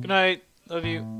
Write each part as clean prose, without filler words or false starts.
Good night. Love you.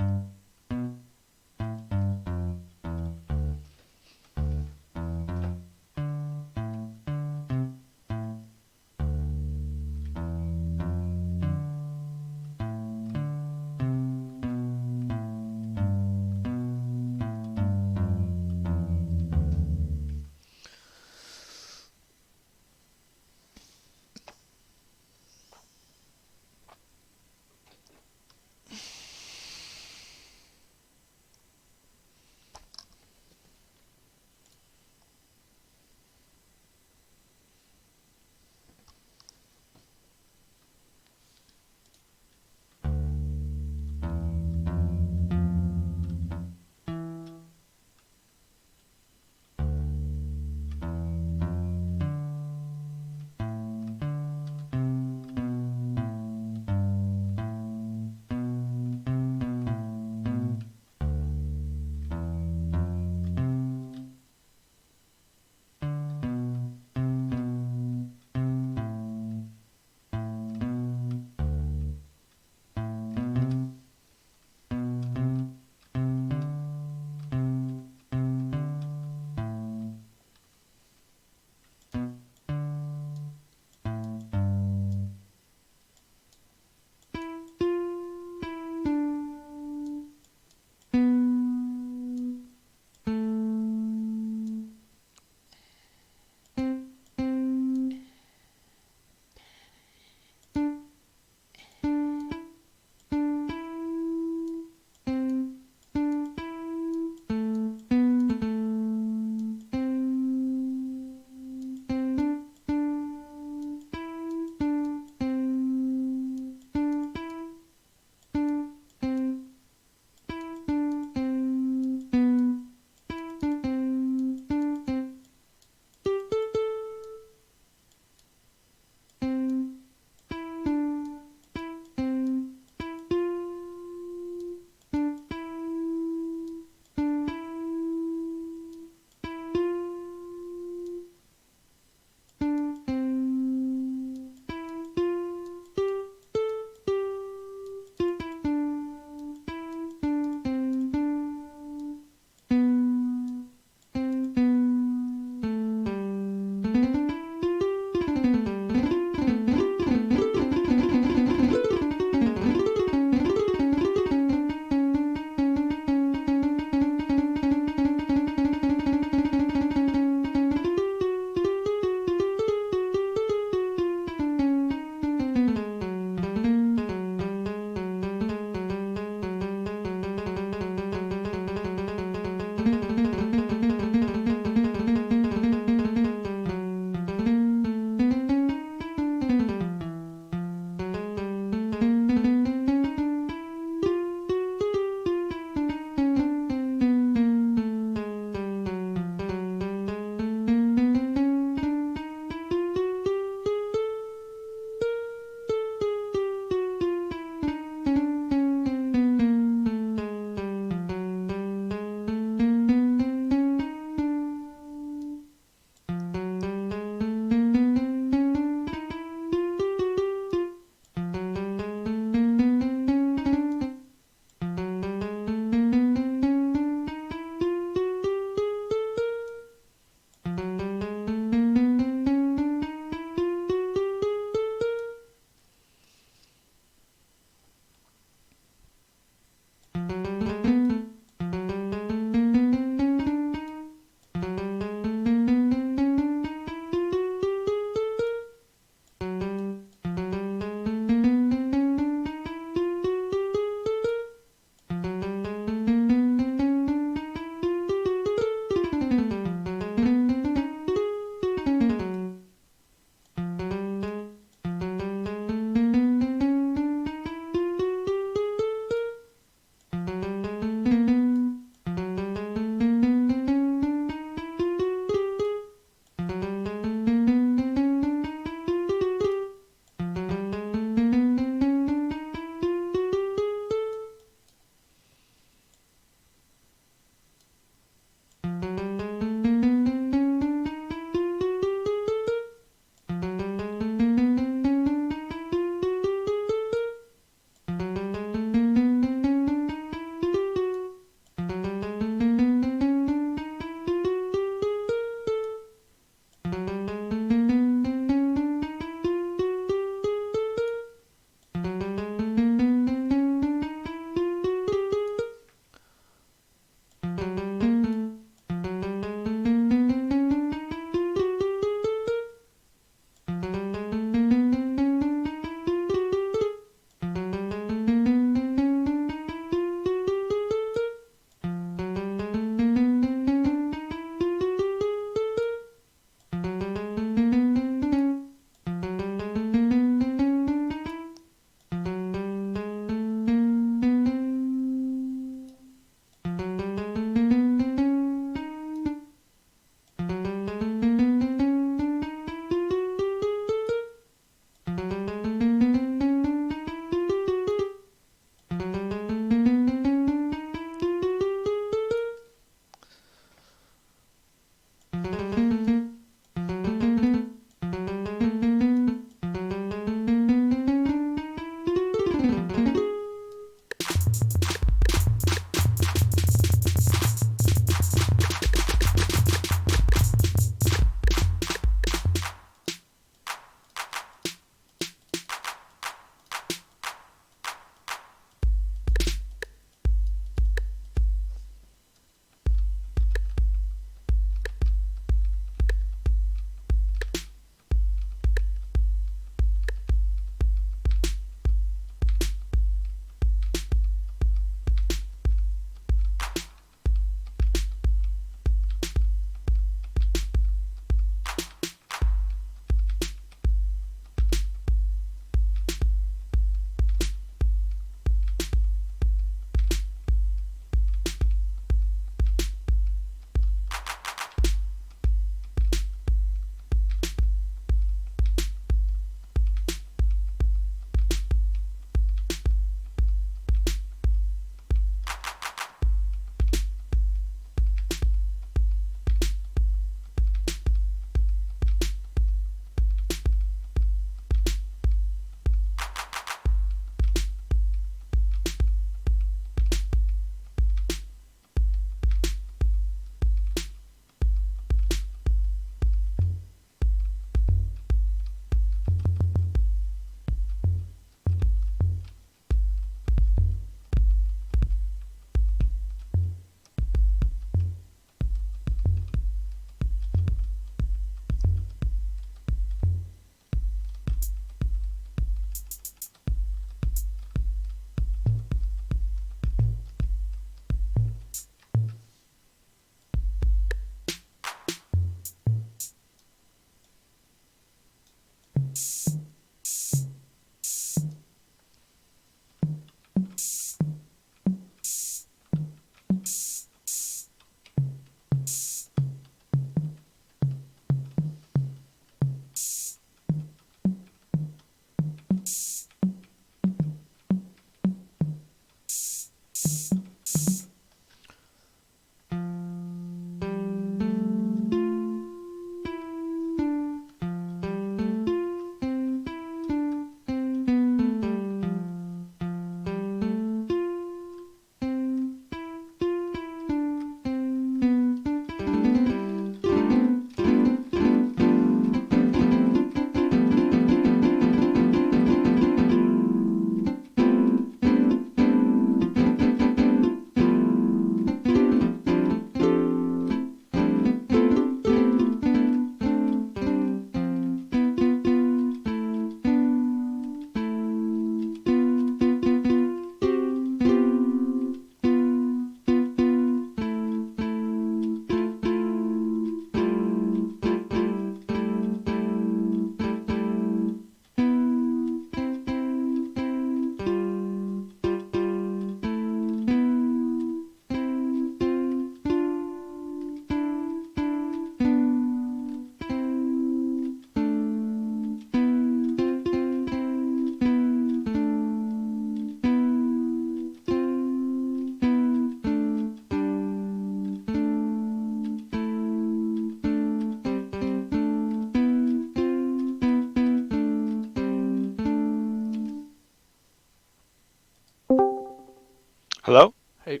Hello? Hey,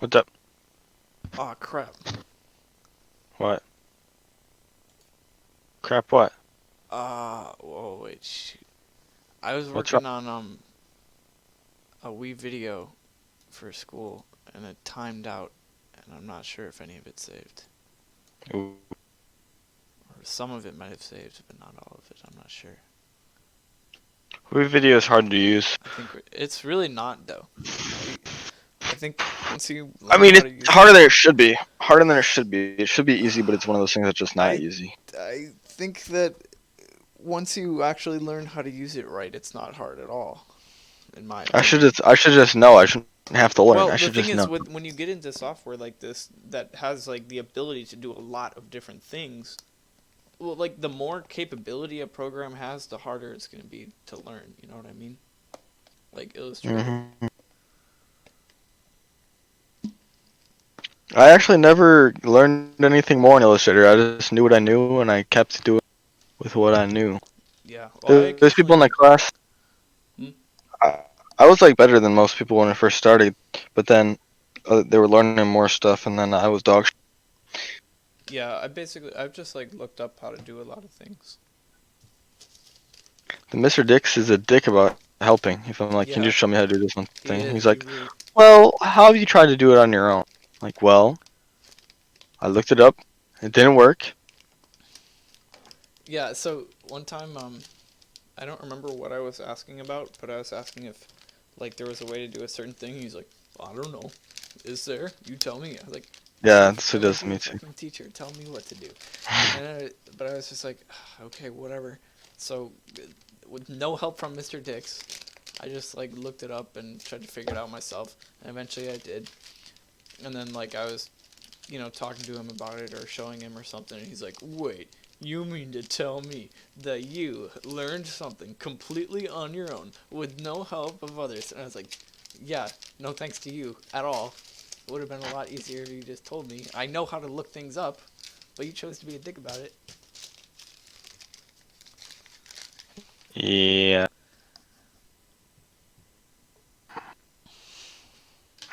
What's up? aw, crap. What? Crap what? Whoa, wait, shoot. I was What's wrong? working on a Wii video for school, and it timed out, and I'm not sure if any of it saved. Ooh. Or some of it might have saved, but not all of it. I'm not sure. Wii video is hard to use. I think it's really not though. You, I think once you I learn mean, how it's to use it, harder than it should be. Harder than it should be. It should be easy, but it's one of those things that's just not I easy. I think that once you actually learn how to use it right, it's not hard at all, in my opinion. I should just know. I shouldn't have to learn. Well, I the should thing just is, know. with when you get into software like this that has like the ability to do a lot of different things, well, like the more capability a program has, the harder it's going to be to learn. You know what I mean? Like Illustrator. hmm I actually never learned anything more in Illustrator. I just knew what I knew, and I kept doing with what I knew. Yeah. Well, I There's people occasionally in my like. class. Hmm? I, I was like better than most people when I first started, but then they were learning more stuff, and then I was dog. Yeah, I've just like looked up how to do a lot of things. The Mr. Dix is a dick about helping. If I'm like, can you Yeah, just show me how to do this one he thing? is. He's He like, really. well, how have you tried to do it on your own? Like, well, I looked it up. It didn't work. Yeah. So one time, I don't remember what I was asking about, but I was asking if like there was a way to do a certain thing. He's like, I don't know. Is there? You tell me. I was like, Yeah, Steve, that's what let it me does to be a me too. fucking teacher. Tell me what to do. But I was just like, okay, whatever. So, with no help from Mr. Dix, I just like looked it up and tried to figure it out myself. And eventually I did. And then like I was, talking to him about it or showing him or something, and he's like, wait. You mean to tell me that you learned something completely on your own with no help of others? And I was like, yeah, no thanks to you at all. It would have been a lot easier if you just told me. I know how to look things up, but you chose to be a dick about it. Yeah,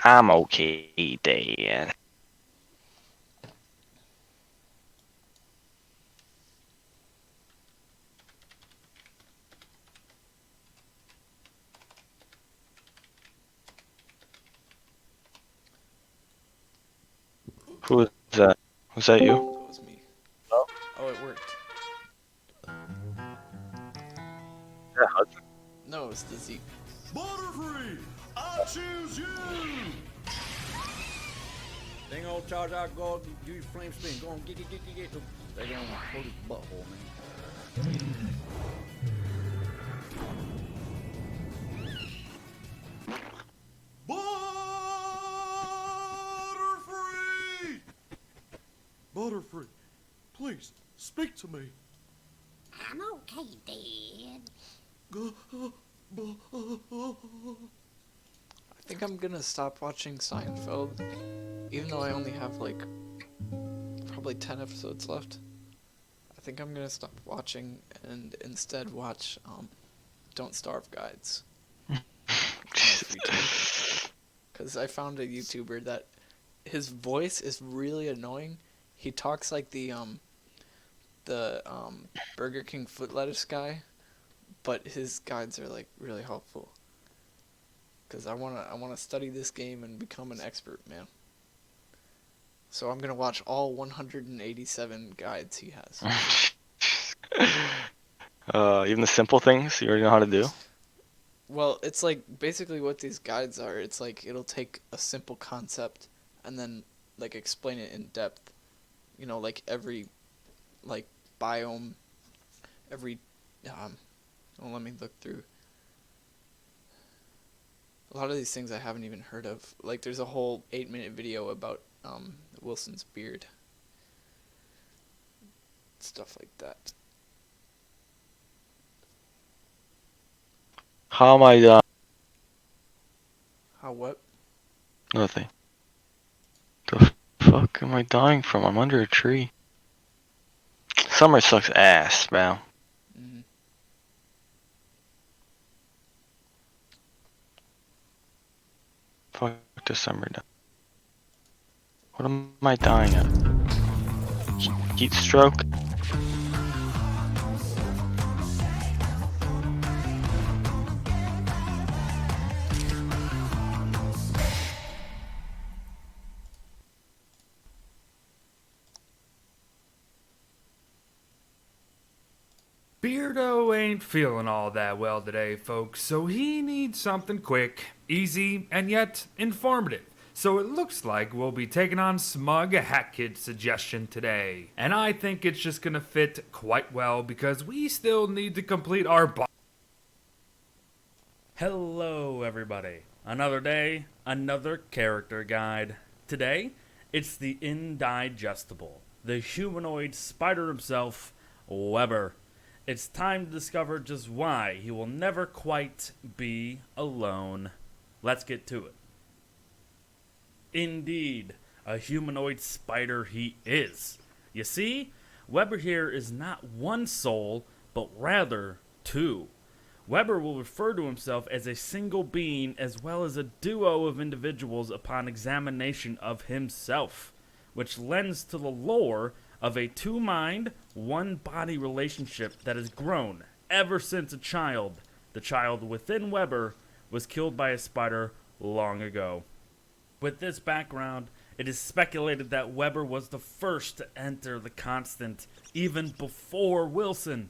I'm okay, Dad. Who is that? Was that you? That was me. Oh, it worked. No, it's the Z. Butterfree, I choose you! Dang old Charge out, go do your flame spin. Go on, get. They gonna hold his butthole, man. Butterfree! Butterfree, please, speak to me. I'm okay, Dad. I think I'm gonna stop watching Seinfeld, even though I only have like probably 10 episodes left. I think I'm gonna stop watching and instead watch Don't Starve guides in my free time. Cause I found a YouTuber that his voice is really annoying. He talks like the Burger King foot lettuce guy, but his guides are like really helpful. Cause I wanna study this game and become an expert, man. So I'm gonna watch all 187 guides he has. Even the simple things you already know how to do. Well, it's like basically what these guides are. It's like it'll take a simple concept and then like explain it in depth. Like every like biome, every well, let me look through. A lot of these things I haven't even heard of. Like there's a whole 8-minute video about Wilson's beard. Stuff like that. How am I done? How what? Nothing. The fuck am I dying from? I'm under a tree. Summer sucks ass, man. Mm, Fucking December now. What am I dying of? Heat stroke? Beardo ain't feeling all that well today, folks, so he needs something quick, easy, and yet informative. So it looks like we'll be taking on Smug Hat Kid's suggestion today. And I think it's just gonna fit quite well because we still need to complete our Hello, everybody. Another day, another character guide. Today, it's the indigestible, the humanoid spider himself, Weber. It's time to discover just why he will never quite be alone. Let's get to it. Indeed, a humanoid spider he is. You see, Weber here is not one soul, but rather two. Weber will refer to himself as a single being as well as a duo of individuals upon examination of himself, which lends to the lore of a two-mind, one-body relationship that has grown ever since a child. The child within Weber was killed by a spider long ago. With this background, it is speculated that Weber was the first to enter the Constant, even before Wilson.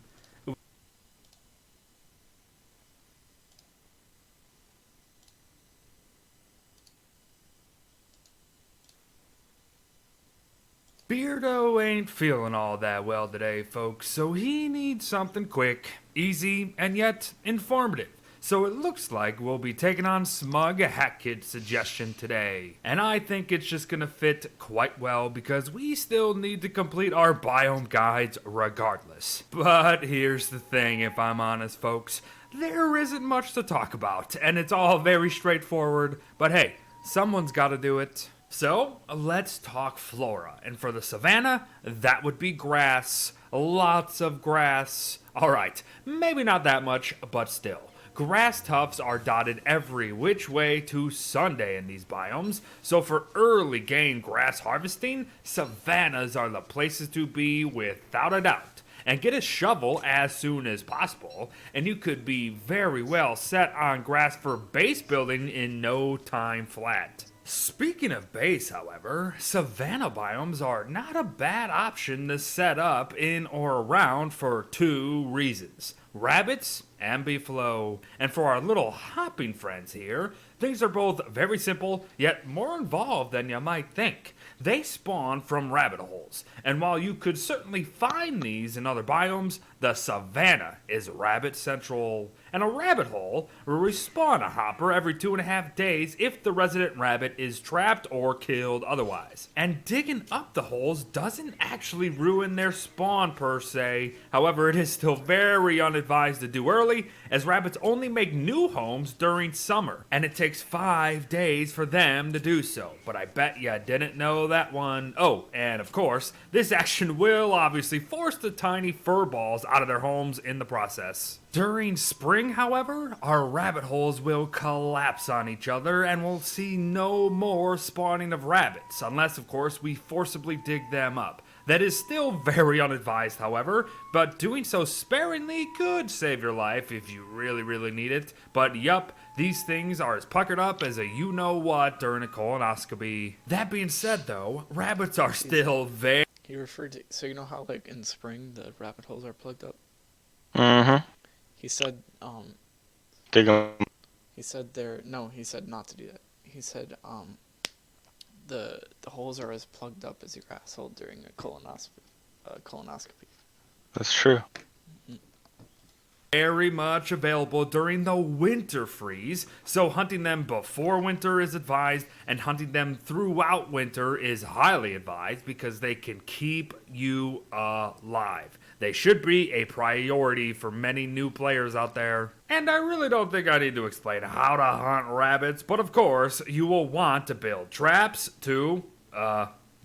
Beardo ain't feeling all that well today, folks, so he needs something quick, easy, and yet informative. So it looks like we'll be taking on Smug Hat Kid's suggestion today. And I think it's just gonna fit quite well because we still need to complete our biome guides regardless. But here's the thing, if I'm honest, folks, there isn't much to talk about, and it's all very straightforward, but hey, someone's gotta do it. So, let's talk flora. And for the savanna, that would be grass. Lots of grass. Alright, maybe not that much, but still. Grass tufts are dotted every which way to Sunday in these biomes, so for early game grass harvesting, savannas are the places to be without a doubt. And get a shovel as soon as possible, and you could be very well set on grass for base building in no time flat. Speaking of base, however, savanna biomes are not a bad option to set up in or around for two reasons: rabbits and beefalo. And for our little hopping friends here, things are both very simple, yet more involved than you might think. They spawn from rabbit holes, and while you could certainly find these in other biomes, the savanna is rabbit central. And a rabbit hole will respawn a hopper every 2.5 days if the resident rabbit is trapped or killed otherwise. And digging up the holes doesn't actually ruin their spawn per se. However, it is still very unadvised to do early, as rabbits only make new homes during summer, and it takes 5 days for them to do so. But I bet ya didn't know that one. Oh, and of course, this action will obviously force the tiny fur balls out of their homes in the process. During spring, however, our rabbit holes will collapse on each other and we'll see no more spawning of rabbits, unless of course we forcibly dig them up. That is still very unadvised, however, but doing so sparingly could save your life if you really need it. But yup, these things are as puckered up as a you-know-what during a colonoscopy. That being said though, rabbits are still very... He referred to, so you know how like in spring the rabbit holes are plugged up? Mm-hmm. He said, Dig 'em. he said he said not to do that. He said, the holes are as plugged up as your asshole during a colonoscopy. That's true. very much available during the winter freeze, so hunting them before winter is advised, and hunting them throughout winter is highly advised because they can keep you alive. They should be a priority for many new players out there. And I really don't think I need to explain how to hunt rabbits, but of course, you will want to build traps to,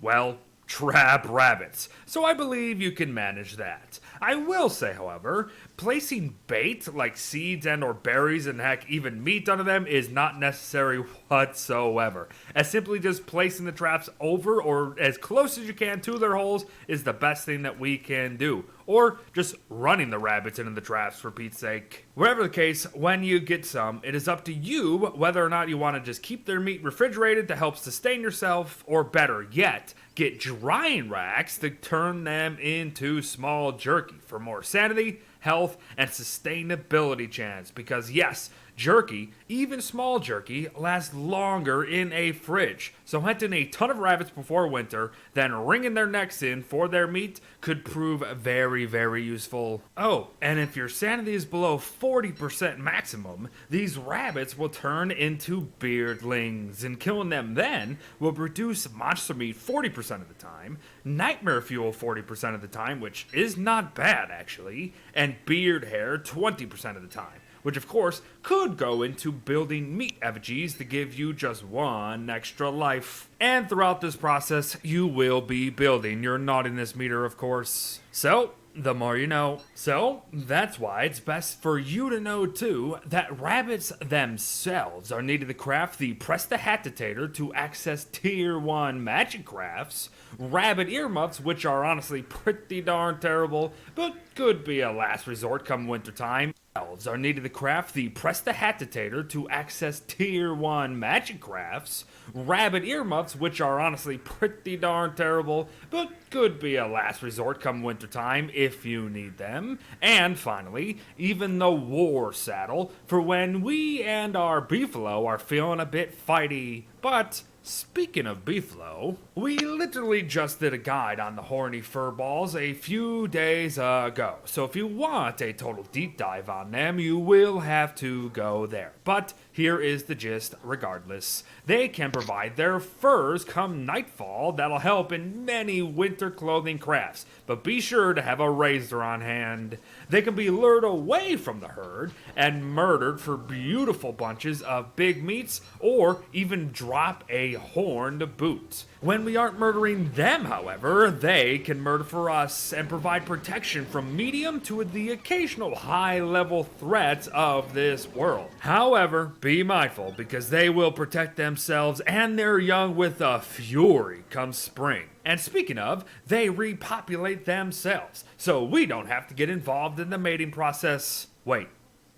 well, trap rabbits, so I believe you can manage that. I will say, however, placing bait like seeds and or berries and heck even meat under them is not necessary whatsoever, as simply just placing the traps over or as close as you can to their holes is the best thing that we can do. Or just running the rabbits into the traps for Pete's sake. Whatever the case, when you get some, it is up to you whether or not you want to just keep their meat refrigerated to help sustain yourself, or better yet, get drying racks to turn them into small jerky for more sanity, health, and sustainability chance. Because yes, jerky, even small jerky, lasts longer in a fridge. So hunting a ton of rabbits before winter, then wringing their necks in for their meat could prove very, very useful. Oh, and if your sanity is below 40% maximum, these rabbits will turn into beardlings, and killing them then will reduce monster meat 40% of the time, nightmare fuel 40% of the time, which is not bad actually, and beard hair 20% of the time, which of course could go into building meat effigies to give you just one extra life. And throughout this process, you will be building your naughtiness meter, of course. So, the more you know. So, that's why it's best for you to know too that rabbits themselves are needed to craft the Prestidigitator to access tier 1 magic crafts, rabbit earmuffs, which are honestly pretty darn terrible, but could be a last resort come wintertime. Elves are needed to craft the Prestidigitator to access tier 1 magic crafts, rabbit earmuffs, which are honestly pretty darn terrible, but could be a last resort come wintertime if you need them, and finally, even the war saddle for when we and our beefalo are feeling a bit fighty. But speaking of beefalo, we literally just did a guide on the horny furballs a few days ago. So if you want a total deep dive on them, you will have to go there. But here is the gist regardless. They can provide their furs come nightfall that'll help in many winter clothing crafts, but be sure to have a razor on hand. They can be lured away from the herd and murdered for beautiful bunches of big meats, or even drop a horned boot. When we aren't murdering them, however, they can murder for us and provide protection from medium to the occasional high-level threats of this world. However, be mindful, because they will protect themselves and their young with a fury come spring. And speaking of, they repopulate themselves, so we don't have to get involved in the mating process. Wait,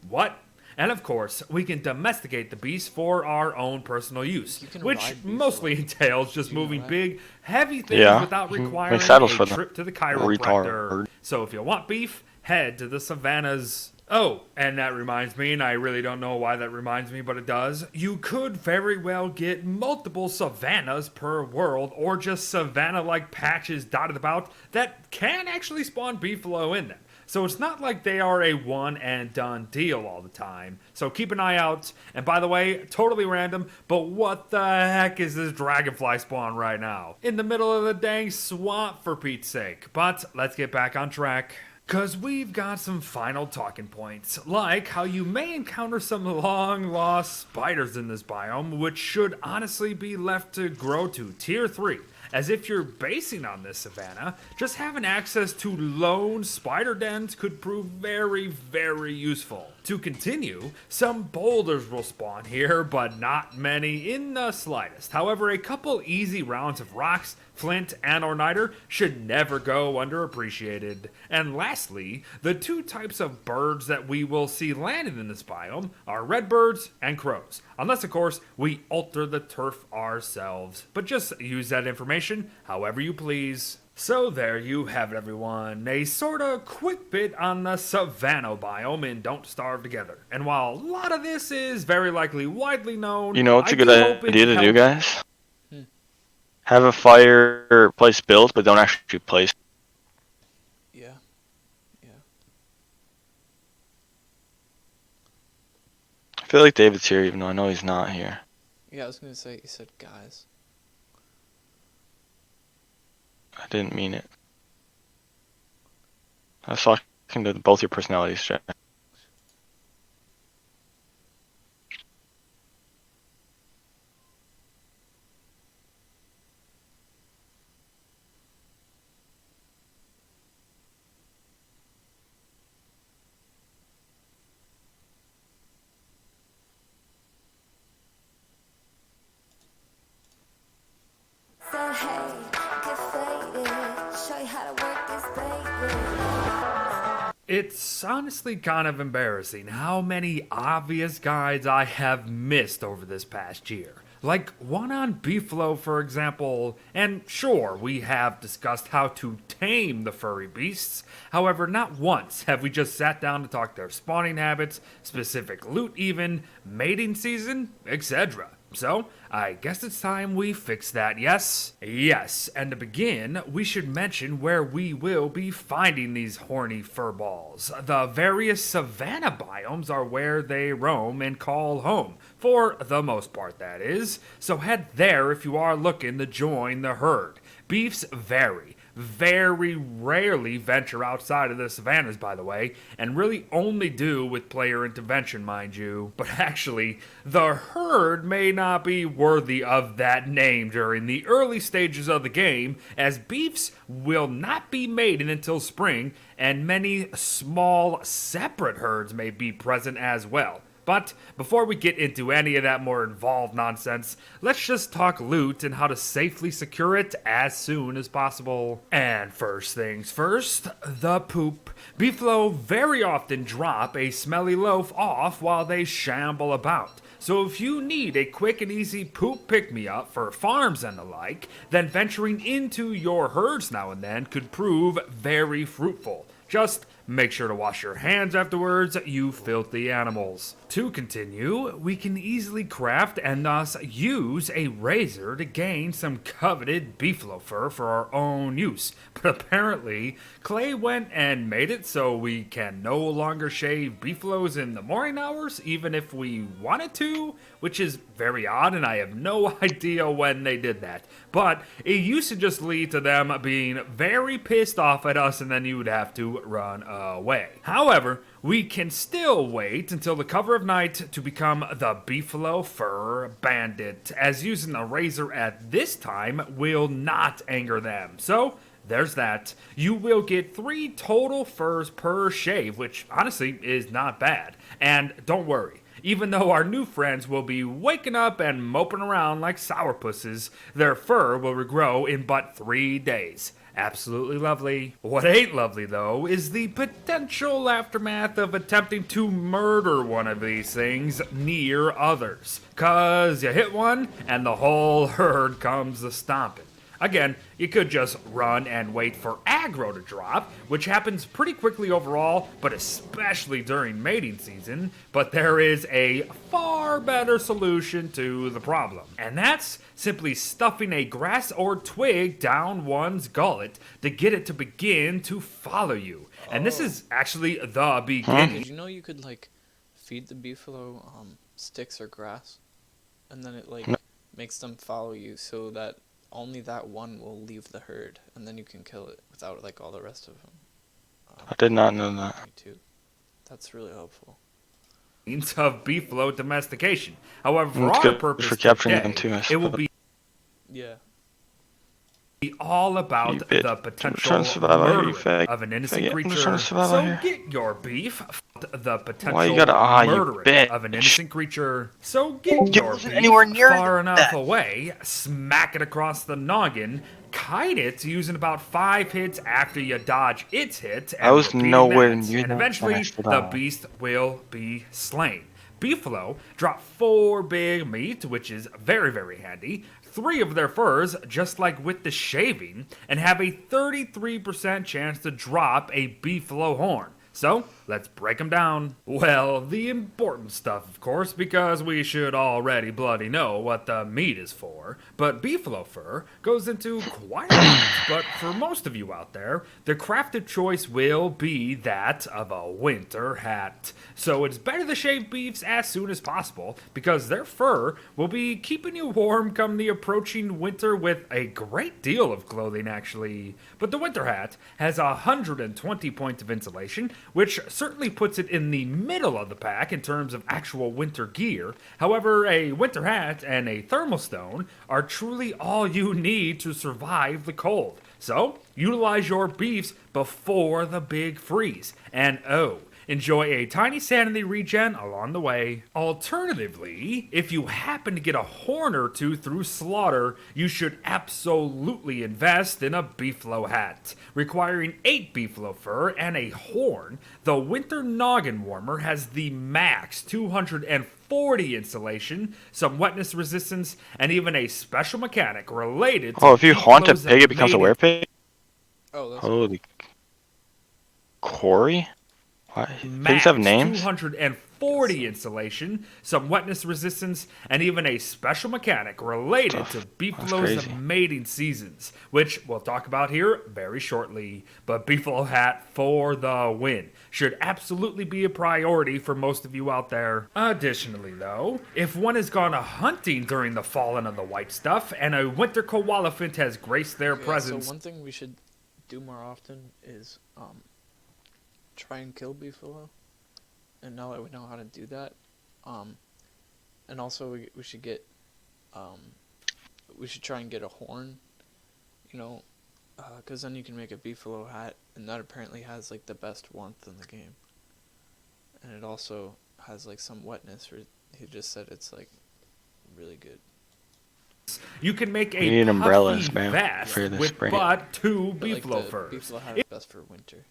what? And of course, we can domesticate the beast for our own personal use, You can which ride mostly buffalo. entails just You know moving that? big, heavy things Yeah. without Mhm. Make requiring saddles a for them. trip to the chiropractor. Retard. So if you want beef, head to the savannas. Oh, and that reminds me, and I really don't know why that reminds me, but it does. You could very well get multiple savannas per world, or just savanna-like patches dotted about that can actually spawn beefalo in them. So it's not like they are a one and done deal all the time. So keep an eye out. And by the way, totally random, but what the heck is this dragonfly spawn right now? In the middle of the dang swamp, for Pete's sake. But let's get back on track. Cause we've got some final talking points, like how you may encounter some long lost spiders in this biome, which should honestly be left to grow to tier 3. As if you're basing on this savanna, just having access to lone spider dens could prove very, very useful. To continue, some boulders will spawn here, but not many in the slightest. However, a couple easy rounds of rocks, flint, and or niter should never go underappreciated. And lastly, the two types of birds that we will see landing in this biome are redbirds and crows. Unless, of course, we alter the turf ourselves. But just use that information however you please. So there you have it, everyone. A sorta quick bit on the savanna biome in Don't Starve Together. And while a lot of this is very likely widely known, You know what's a I good do hope it idea to do, helps. guys? Have a fire place built, but don't actually place. Yeah. Yeah. I feel like David's here, even though I know he's not here. Yeah, I was gonna say, you said guys. I didn't mean it. I was talking to both your personalities, Jack. It's honestly kind of embarrassing how many obvious guides I have missed over this past year. Like one on Beefalo, for example, and sure, we have discussed how to tame the furry beasts. However, not once have we just sat down to talk their spawning habits, specific loot even, mating season, etc. So, I guess it's time we fix that, yes? Yes, and to begin, we should mention where we will be finding these horny furballs. The various savanna biomes are where they roam and call home, for the most part that is, so head there if you are looking to join the herd. Beefs vary. Very rarely venture outside of the savannas, by the way, and really only do with player intervention, mind you. But actually, the herd may not be worthy of that name during the early stages of the game, as beefs will not be mated until spring, and many small separate herds may be present as well. But before we get into any of that more involved nonsense, let's just talk loot and how to safely secure it as soon as possible. And first things first, the poop. Beefalo very often drop a smelly loaf off while they shamble about. So if you need a quick and easy poop pick-me-up for farms and the like, then venturing into your herds now and then could prove very fruitful. Just make sure to wash your hands afterwards, you filthy animals. To continue, we can easily craft and thus use a razor to gain some coveted beefalo fur for our own use. But apparently, Clay went and made it so we can no longer shave beefalos in the morning hours, even if we wanted to, which is very odd, and I have no idea when they did that. But it used to just lead to them being very pissed off at us, and then you would have to run away. However, we can still wait until the cover of night to become the Beefalo Fur Bandit, as using a razor at this time will not anger them. So, there's that. You will get 3 total furs per shave, which honestly is not bad. And don't worry, even though our new friends will be waking up and moping around like sourpusses, their fur will regrow in but 3 days. Absolutely lovely. What ain't lovely, though, is the potential aftermath of attempting to murder one of these things near others. 'Cause you hit one, and the whole herd comes a-stomping. Again, you could just run and wait for aggro to drop, which happens pretty quickly overall, but especially during mating season. But there is a far better solution to the problem, and that's simply stuffing a grass or twig down one's gullet to get it to begin to follow you. And this is actually the beginning. Did you know you could like feed the beefalo sticks or grass, and then it like makes them follow you so that only that one will leave the herd, and then you can kill it without like all the rest of them. I did not know that. Me too. That's really helpful. Of beefalo domestication. However, for It's our good purpose for capturing today, them too, I it will suppose. be Yeah. all about You bitch. the I'm potential trying to survive out here, you murdering fag. of an innocent Faggot. I'm just creature. trying to survive So out here. get your beef. The potential Why you gotta you murdering bitch. of an innocent creature. So get You your wasn't beef anywhere near far enough that. away, smack it across the noggin, kite it using about 5 hits after you dodge its hit. I was repeating nowhere that, near and that eventually fast at the all. beast will be slain. Beefalo drop 4 big meat, which is very, very handy. 3 of their furs, just like with the shaving, and have a 33% chance to drop a beefalo horn. So, let's break them down. Well, the important stuff, of course, because we should already bloody know what the meat is for. But beefalo fur goes into quite a lot. But for most of you out there, the crafted choice will be that of a winter hat. So it's better to shave beefs as soon as possible, because their fur will be keeping you warm come the approaching winter with a great deal of clothing, actually. But the winter hat has 120 points of insulation, which certainly puts it in the middle of the pack in terms of actual winter gear. However, a winter hat and a thermal stone are truly all you need to survive the cold. So, utilize your beefs before the big freeze. And oh, enjoy a tiny sanity regen along the way. Alternatively, if you happen to get a horn or two through slaughter, you should absolutely invest in a beefalo hat. Requiring 8 beefalo fur and a horn, the Winter Noggin Warmer has the max 240 insulation, some wetness resistance, and even a special mechanic related to Oh, if you haunt a beefalo's pig, it becomes a mating. werepig? Oh, that's Holy. Corey? Why? Pigs Max have names? 240 insulation, some wetness resistance, and even a special mechanic related to beefalo's crazy. mating seasons, which we'll talk about here very shortly. But beefalo hat for the win should absolutely be a priority for most of you out there. Additionally, though, if one has gone a hunting during the falling of the white stuff and a winter koalefant has graced their Yeah, presence, So one thing we should do more often is try and kill beefalo. And now that we know how to do that, and also we should get we should try and get a horn, you know, because then you can make a beefalo hat, and that apparently has like the best warmth in the game, and it also has like some wetness. He just said it's like really good. you can make We a need umbrellas, puffy man, vest for the with spring. but 2 But, like, beefalo the furs. beefalo hat is best for winter.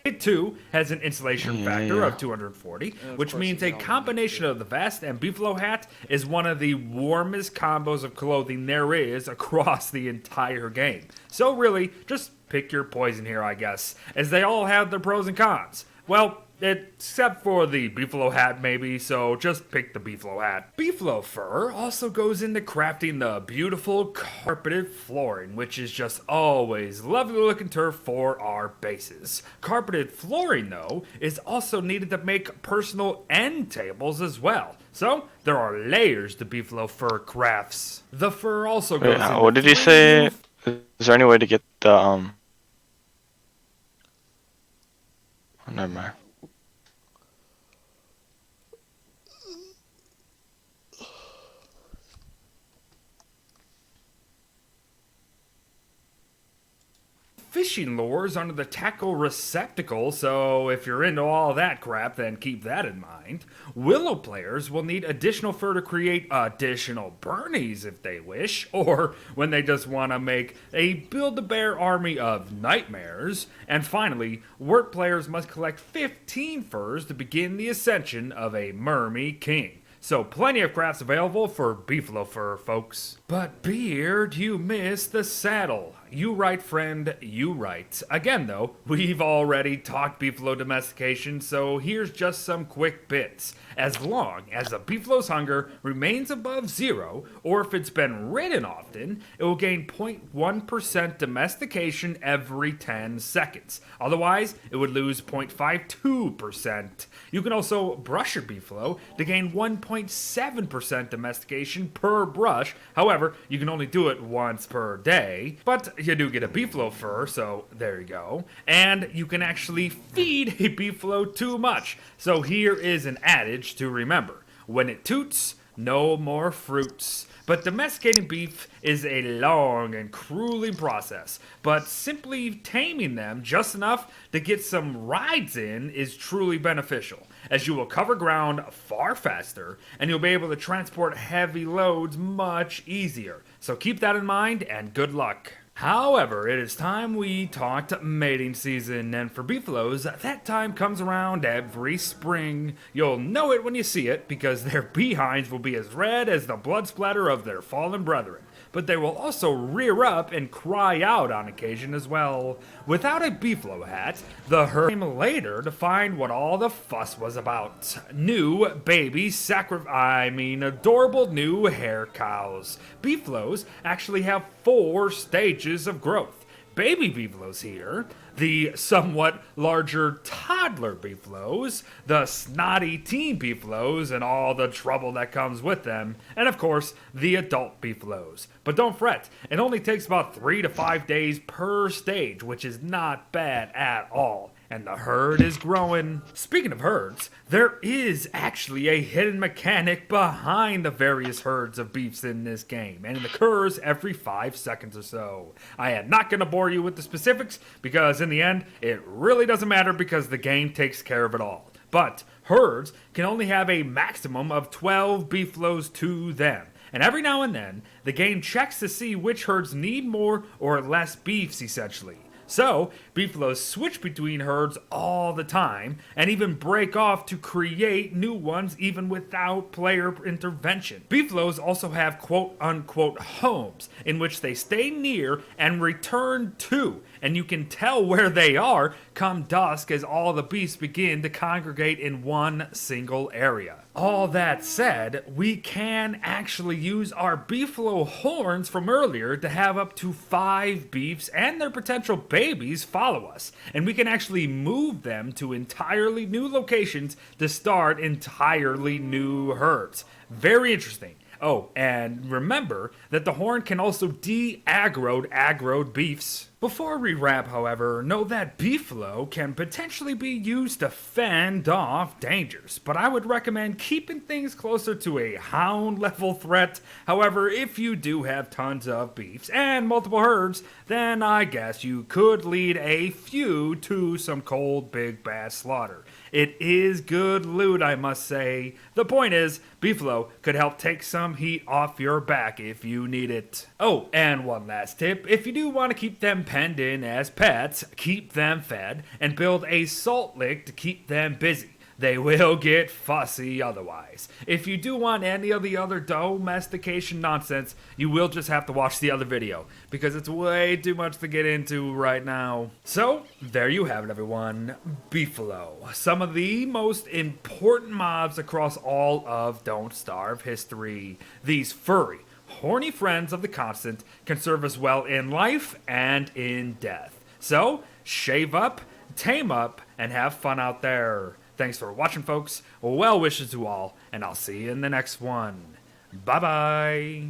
It too has an insulation Yeah, factor yeah. of 240, And of which course means you a get all the combination of the vest and beefalo hat is one of the warmest combos of clothing there is across the entire game. So really, just pick your poison here, I guess, as they all have their pros and cons. Well, except for the beefalo hat maybe, so just pick the beefalo hat. Beefalo fur also goes into crafting the beautiful carpeted flooring, which is just always lovely looking turf for our bases. Carpeted flooring, though, is also needed to make personal end tables as well. So, there are layers to beefalo fur crafts. The fur also goes Wait, into what did you 3 say? new Is there any way to get the Oh, never mind. fishing lures under the tackle receptacle, so if you're into all that crap, then keep that in mind. Willow players will need additional fur to create additional Bernies if they wish, or when they just want to make a Build-A-Bear army of nightmares. And finally, Wort players must collect 15 furs to begin the ascension of a Mermy King. So plenty of crafts available for beefalo fur, folks. But Beard, you missed the saddle. You right, friend, you right. Again, though, we've already talked beefalo domestication, so here's just some quick bits. As long as a beefalo's hunger remains above 0, or if it's been ridden often, it will gain 0.1% domestication every 10 seconds. Otherwise, it would lose 0.52%. You can also brush your beefalo to gain 1.7% domestication per brush. However, you can only do it once per day, but you do get a beefalo fur, so there you go. And you can actually feed a beefalo too much. So here is an adage to remember. When it toots, no more fruits. But domesticating beef is a long and grueling process, but simply taming them just enough to get some rides in is truly beneficial, as you will cover ground far faster and you'll be able to transport heavy loads much easier. So keep that in mind and good luck. However, it is time we talked mating season, and for beefalos, that time comes around every spring. You'll know it when you see it, because their behinds will be as red as the blood splatter of their fallen brethren. But they will also rear up and cry out on occasion as well. Without a beefalo hat, the herd came later to find what all the fuss was about. New baby adorable new hair cows. Beefalos actually have 4 stages of growth. Baby beefalos here, the somewhat larger toddler beefalos, the snotty teen beefalos and all the trouble that comes with them, and of course, the adult beefalos. But don't fret, it only takes about 3 to 5 days per stage, which is not bad at all. and the herd is growing. Speaking of herds, there is actually a hidden mechanic behind the various herds of beefs in this game, and it occurs every 5 seconds or so. I am not going to bore you with the specifics because in the end, it really doesn't matter because the game takes care of it all. But herds can only have a maximum of 12 beefaloes to them. And every now and then, the game checks to see which herds need more or less beefs, essentially. So, beefaloes switch between herds all the time, and even break off to create new ones even without player intervention. Beefaloes also have quote-unquote homes, in which they stay near and return to, and you can tell where they are come dusk as all the beasts begin to congregate in one single area. All that said, we can actually use our beefalo horns from earlier to have up to 5 beefs and their potential babies follow us, and we can actually move them to entirely new locations to start entirely new herds. Very interesting. Oh, and remember that the horn can also de-aggroed beefs. Before we wrap, however, know that beefalo can potentially be used to fend off dangers, but I would recommend keeping things closer to a hound level threat. However, if you do have tons of beefs and multiple herds, then I guess you could lead a few to some cold big bad slaughter. It is good loot, I must say. The point is, beefalo could help take some heat off your back if you need it. Oh, and one last tip, if you do want to keep them penned in as pets, keep them fed, and build a salt lick to keep them busy. They will get fussy otherwise. If you do want any of the other domestication nonsense, you will just have to watch the other video, because it's way too much to get into right now. So, there you have it everyone. Beefalo. Some of the most important mobs across all of Don't Starve history. These furry, horny friends of the constant can serve us well in life and in death. So, shave up, tame up, and have fun out there. Thanks for watching, folks. Well wishes to all, and I'll see you in the next one. Bye-bye.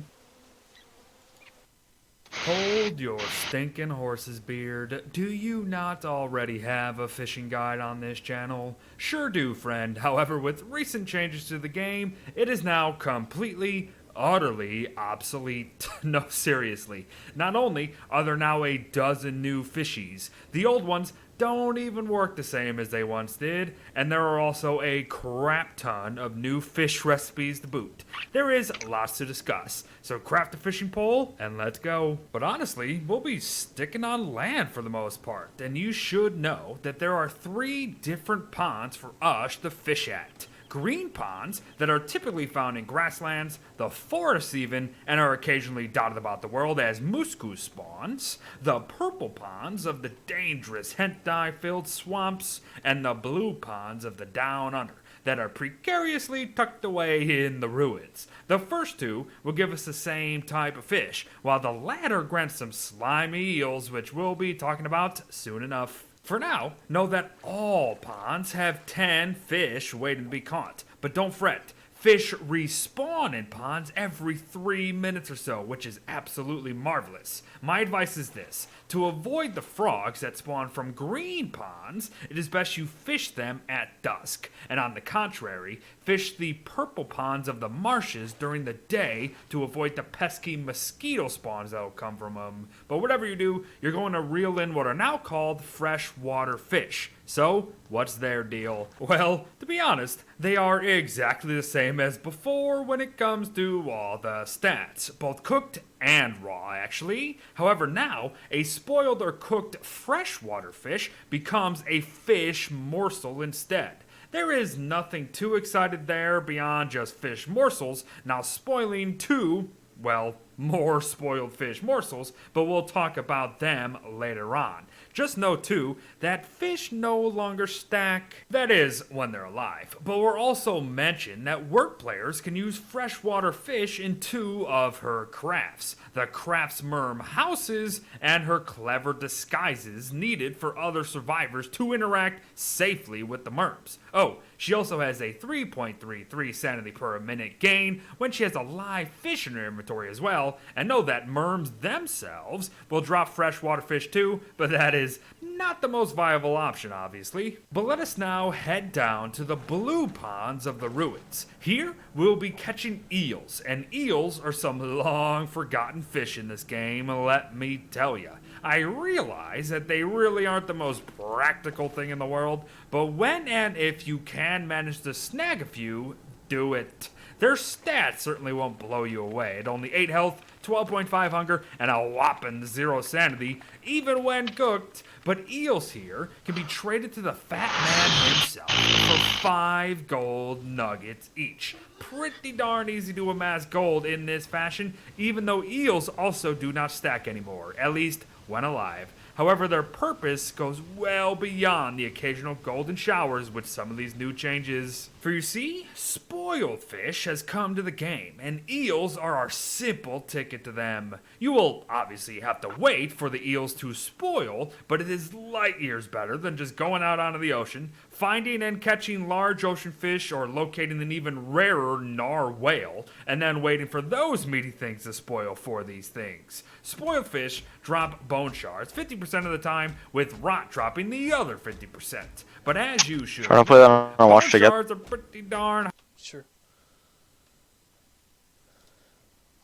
Hold your stinking horse's beard. Do you not already have a fishing guide on this channel? Sure do, friend. However, with recent changes to the game, it is now completely, utterly obsolete. No, seriously. Not only are there now a dozen new fishies, the old ones don't even work the same as they once did, and there are also a crap ton of new fish recipes to boot. There is lots to discuss, so craft a fishing pole and let's go. But honestly, we'll be sticking on land for the most part, and you should know that there are 3 different ponds for us to fish at. Green ponds that are typically found in grasslands, the forests even, and are occasionally dotted about the world as musku spawns, the purple ponds of the dangerous hentai-filled swamps, and the blue ponds of the down under that are precariously tucked away in the ruins. The first 2 will give us the same type of fish, while the latter grants some slimy eels, which we'll be talking about soon enough. For now, know that all ponds have 10 fish waiting to be caught. But don't fret, fish respawn in ponds every 3 minutes or so, which is absolutely marvelous. My advice is this: to avoid the frogs that spawn from green ponds, it is best you fish them at dusk. And on the contrary, fish the purple ponds of the marshes during the day to avoid the pesky mosquito spawns that will come from them. But whatever you do, you're going to reel in what are now called freshwater fish. So, what's their deal? Well, to be honest, they are exactly the same as before when it comes to all the stats, both cooked and raw, actually. However, now, a spoiled or cooked freshwater fish becomes a fish morsel instead. There is nothing too excited there beyond just fish morsels now spoiling 2, well, more spoiled fish morsels, but we'll talk about them later on. Just know, too, that fish no longer stack. That is, when they're alive. But we'll also mention that work players can use freshwater fish in 2 of her crafts. The craft's merm houses and her clever disguises needed for other survivors to interact safely with the merms. Oh, she also has a 3.33 sanity per minute gain when she has a live fish in her inventory as well. And know that merms themselves will drop freshwater fish too, but that is not the most viable option, obviously. But let us now head down to the blue ponds of the ruins. Here, we'll be catching eels, and eels are some long forgotten fish in this game, let me tell ya. I realize that they really aren't the most practical thing in the world, but when and if you can manage to snag a few, do it. Their stats certainly won't blow you away. At only 8 health, 12.5 hunger, and a whopping 0 sanity, even when cooked. But eels here can be traded to the fat man himself for 5 gold nuggets each. Pretty darn easy to amass gold in this fashion, even though eels also do not stack anymore, at least when alive. However, their purpose goes well beyond the occasional golden showers with some of these new changes. For you see, spoiled fish has come to the game, and eels are our simple ticket to them. You will obviously have to wait for the eels to spoil, but it is light years better than just going out onto the ocean, finding and catching large ocean fish or locating an even rarer nar whale, and then waiting for those meaty things to spoil for these things. Spoiled fish drop bone shards 50% of the time, with rot dropping the other 50%. But as you should, Trying to play that on a bone watch together. shards are pretty darn. Sure.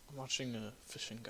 I'm watching a fishing guy.